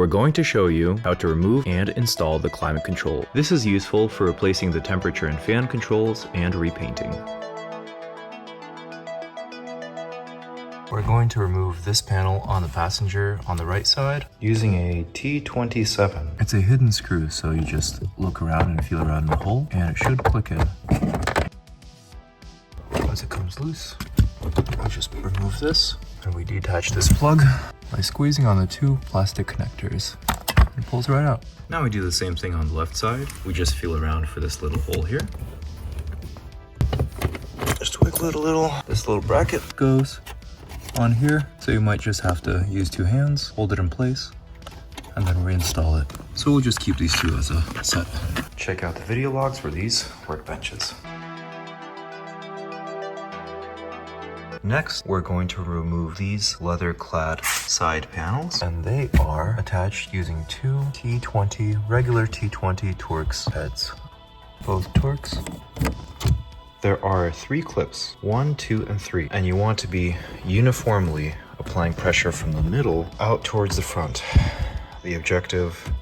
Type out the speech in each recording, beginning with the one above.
we're going to show you how to remove and install the climate control. This is useful for replacing the temperature and fan controls and repainting. We're going to remove this panel on the passenger on the right side using a T27. It's a hidden screw, so you just look around and feel around in the hole and it should click in. Once it comes loose, we just remove this and we detach this plug by squeezing on the two plastic connectors. It pulls right out. Now we do the same thing on the left side. We just feel around for this little hole here. Just wiggle it a little. This little bracket goes on here, so you might just have to use two hands, hold it in place, and then reinstall it. So we'll just keep these two as a set. Check out the video logs for these workbenches. Next, we're going to remove these leather-clad side panels, and they are attached using two regular T20 Torx heads. Both Torx. There are 3 clips, 1, 2, and 3, and you want to be uniformly applying pressure from the middle out towards the front. The objective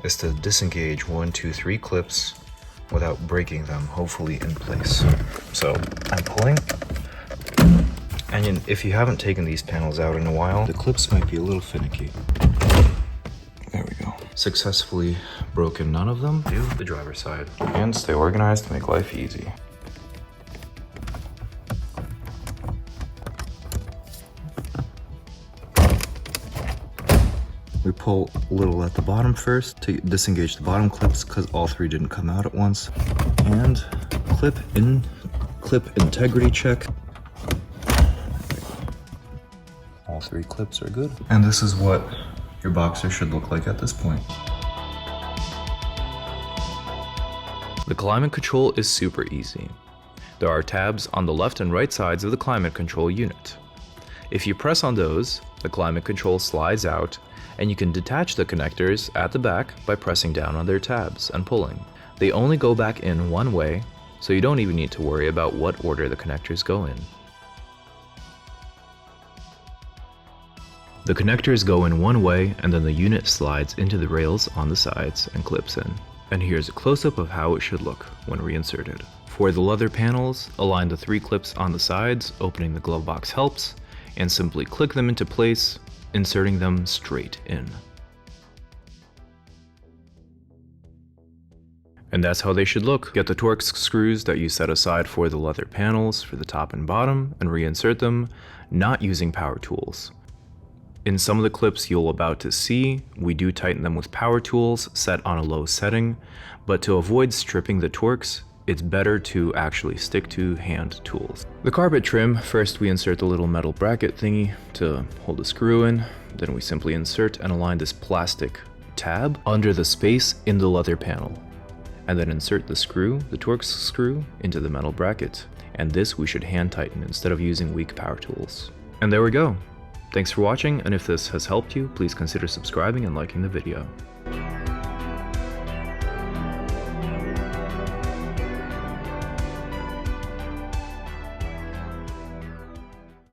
is to disengage 1, 2, 3 clips without breaking them, hopefully in place. So I'm pulling. And if you haven't taken these panels out in a while, the clips might be a little finicky. There we go. Successfully broken none of them. Do the driver's side. And stay organized to make life easy. We pull a little at the bottom first to disengage the bottom clips because all 3 didn't come out at once. And clip integrity check. All 3 clips are good. And this is what your Boxster should look like at this point. The climate control is super easy. There are tabs on the left and right sides of the climate control unit. If you press on those, the climate control slides out, and you can detach the connectors at the back by pressing down on their tabs and pulling. They only go back in one way, so you don't even need to worry about what order the connectors go in. The connectors go in one way, and then the unit slides into the rails on the sides and clips in. And here's a close-up of how it should look when reinserted. For the leather panels, align the 3 clips on the sides, opening the glove box helps, and simply click them into place, inserting them straight in. And that's how they should look. Get the Torx screws that you set aside for the leather panels for the top and bottom and reinsert them, not using power tools. In some of the clips you'll about to see, we do tighten them with power tools set on a low setting, but to avoid stripping the Torx, it's better to actually stick to hand tools. The carpet trim, first we insert the little metal bracket thingy to hold the screw in, then we simply insert and align this plastic tab under the space in the leather panel, and then insert the screw, the Torx screw, into the metal bracket. And this we should hand tighten instead of using weak power tools. And there we go. Thanks for watching, and if this has helped you, please consider subscribing and liking the video.